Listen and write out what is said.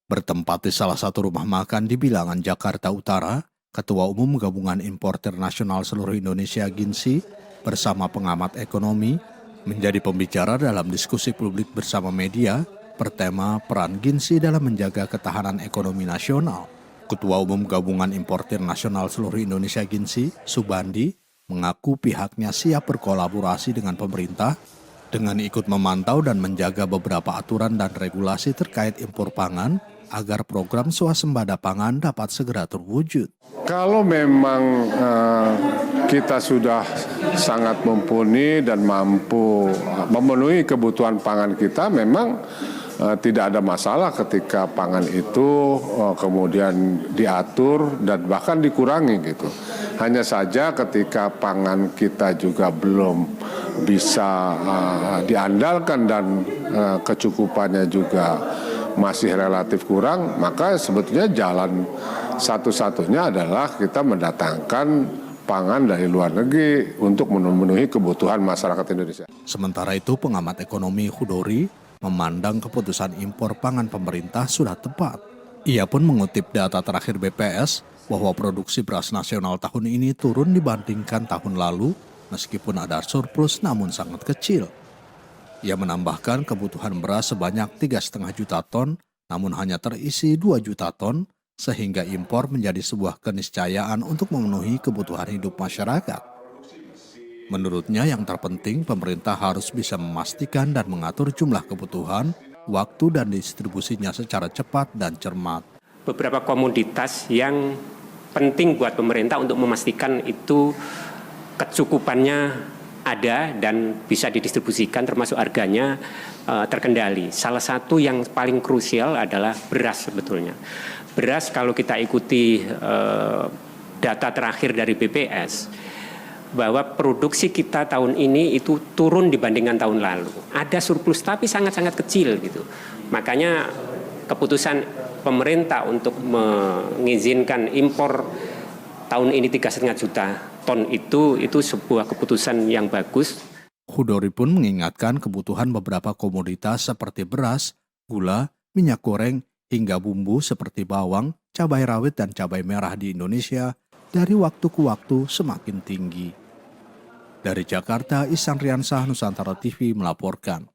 Bertempat di salah satu rumah makan di Bilangan, Jakarta Utara, Ketua Umum Gabungan Importer Nasional Seluruh Indonesia (GINSI) bersama pengamat ekonomi menjadi pembicara dalam diskusi publik bersama media bertema peran GINSI dalam menjaga ketahanan ekonomi nasional. Ketua Umum Gabungan Importer Nasional Seluruh Indonesia (GINSI), Subandi, mengaku pihaknya siap berkolaborasi dengan pemerintah dengan ikut memantau dan menjaga beberapa aturan dan regulasi terkait impor pangan agar program swasembada pangan dapat segera terwujud. Kalau memang kita sudah sangat mumpuni dan mampu memenuhi kebutuhan pangan kita, memang tidak ada masalah ketika pangan itu kemudian diatur dan bahkan dikurangi gitu. Hanya saja ketika pangan kita juga belum bisa diandalkan dan kecukupannya juga masih relatif kurang, maka sebetulnya jalan satu-satunya adalah kita mendatangkan pangan dari luar negeri untuk memenuhi kebutuhan masyarakat Indonesia. Sementara itu, pengamat ekonomi Hudori memandang keputusan impor pangan pemerintah sudah tepat. Ia pun mengutip data terakhir BPS bahwa produksi beras nasional tahun ini turun dibandingkan tahun lalu, meskipun ada surplus namun sangat kecil. Ia menambahkan kebutuhan beras sebanyak 3,5 juta ton, namun hanya terisi 2 juta ton, sehingga impor menjadi sebuah keniscayaan untuk memenuhi kebutuhan hidup masyarakat. Menurutnya yang terpenting pemerintah harus bisa memastikan dan mengatur jumlah kebutuhan, waktu dan distribusinya secara cepat dan cermat. Beberapa komoditas yang penting buat pemerintah untuk memastikan itu kecukupannya ada dan bisa didistribusikan termasuk harganya terkendali. Salah satu yang paling krusial adalah beras sebetulnya. Beras kalau kita ikuti data terakhir dari BPS bahwa produksi kita tahun ini itu turun dibandingkan tahun lalu. Ada surplus tapi sangat-sangat kecil gitu. Makanya keputusan pemerintah untuk mengizinkan impor tahun ini 3,5 juta ton itu sebuah keputusan yang bagus. Hudori pun mengingatkan kebutuhan beberapa komoditas seperti beras, gula, minyak goreng, hingga bumbu seperti bawang, cabai rawit dan cabai merah di Indonesia dari waktu ke waktu semakin tinggi. Dari Jakarta, Ihsan Riansyah, Nusantara TV melaporkan.